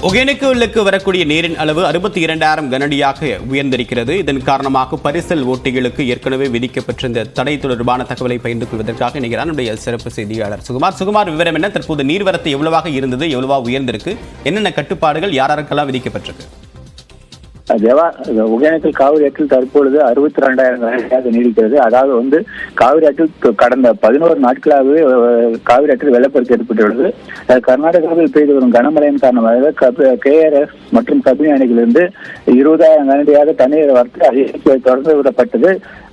ஒகேனக்கலுக்கு வரக்கூடிய நீரின் அளவு 62,000 கனஅடியாக உயர்ந்திருக்கிறது. இதன் காரணமாக பரிசல் ஓட்டிகளுக்கு ஏற்கனவே விதிக்கப்பட்டிருந்த தடை தொடர்பான தகவலை பகிர்ந்து கொள்வதற்காக இணைகிறார் நம்முடைய சிறப்பு செய்தியாளர் சுகுமார். விவரம் என்ன? தற்போது நீர்வரத்து எவ்வளவாக இருந்தது, எவ்வளவா உயர்ந்திருக்கு, என்னென்ன கட்டுப்பாடுகள் யாராருக்கெல்லாம் விதிக்கப்பட்டிருக்கு? ஒகேனக்கல் காவிரி ஆற்றில் தற்பொழுது 62,000 கனஅடியாக நீடிக்கிறது. அதாவது காவிரி ஆற்றில் கடந்த 11 நாட்களாகவே காவிரி ஆற்றில் வெள்ளப்பெருக்கு ஏற்பட்டுள்ளது. கர்நாடகாவில் பெய்து வரும் கனமழையின் காரணமாக KRS மற்றும் கபினி அணைகளிலிருந்து 20,000 கனஅடியாக தண்ணீர் வரத்து அதிகரிக்க தொடர்ந்து விடப்பட்டது.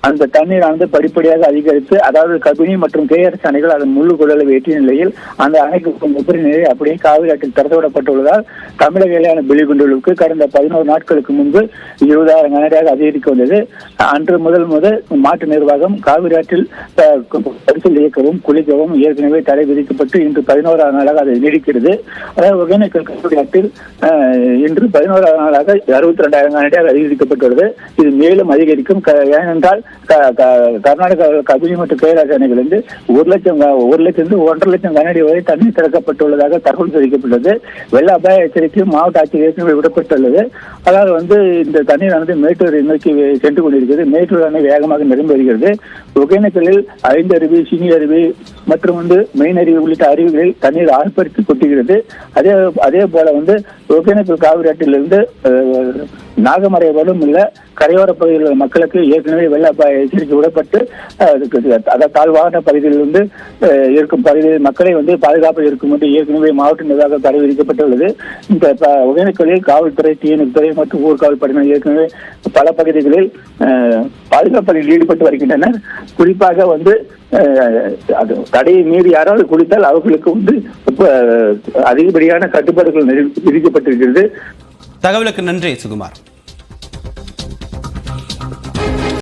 அந்த தண்ணீரானது படிப்படியாக அதிகரித்து, அதாவது கபினி மற்றும் KRS அணைகள் அதன் முழு கொள்ளளவை எட்டிய நிலையில் அந்த அணைக்கு உபரி நீரை அப்படியே காவிரி ஆற்றில் திறந்துவிடப்பட்டுள்ளதால் தமிழக எல்லையான பிலிகுண்டுலுக்கு கடந்த 11 நாட்களுக்கு முன்பு 20,000 கனஅடியாக அதிகரிக்க வந்தது. அன்று முதல் மாட்டு நிர்வாகம் காவிரி ஆற்றில் பரிசல் இயக்கவும் குளிக்கவும் ஏற்கனவே தடை விதிக்கப்பட்டு இன்று 11ஆவது நாளாக அது நீடிக்கிறது. அதாவது ஒகேனக்கல் காவிரி ஆற்றில் இன்று 11ஆவது நாளாக 62,000 கனஅடியாக அதிகரிக்கப்பட்டுள்ளது. இது மேலும் அதிகரிக்கும். ஏனென்றால் கர்நாடகா கபினி மற்றும் KRS அணைகளிலிருந்து 1,00,000 கனஅடி வரை தண்ணீர் திறக்கப்பட்டுள்ளதாக தகவல் தெரிவிக்கப்பட்டுள்ளது. வெள்ள அபாய எச்சரிக்கை மாவட்ட ஆட்சியர் ஏற்கனவே விடப்பட்டுள்ளது. அதாவது இந்த தண்ணீரானது மேட்டூரை நோக்கி சென்று கொண்டிருக்கிறது. மேட்டூர் அணை வேகமாக நிரம்பி வருகிறது. ஒகேனக்கலில் 5 அருவி, சினி அருவி மற்றும் மெயின் அருவி உள்ளிட்ட அருவிகளில் தண்ணீர் ஆர்ப்பரித்து கொட்டுகிறது. அதே போல ஒகேனக்கல் காவிரி ஆற்றிலிருந்து நாகமரைவரும் உள்ள கரையோர பகுதியில் உள்ள மக்களுக்கு ஏற்கனவே வெள்ள அபாய எச்சரிக்கை விடப்பட்டு தாழ்வான பகுதியில் இருக்கும் பகுதியில் மக்களை பாதுகாப்பாக இருக்கும் என்று ஏற்கனவே மாவட்ட நிர்வாகம் தடை விதிக்கப்பட்டுள்ளது. இந்த ஒகேனக்கலில் காவல்துறை, தீயணைப்புத்துறை மற்றும் ஊர்காவல் படையினர் ஏற்கனவே பல பகுதிகளில் பாதுகாப்பு பணியில் ஈடுபட்டு வருகின்றனர். குறிப்பாக தடையை மீறி யாராவது குடித்தால் அவர்களுக்கு அதிகப்படியான கட்டுப்பாடுகள் விதிக்கப்பட்டிருக்கிறது. தகவலுக்கு நன்றி சுகுமார்.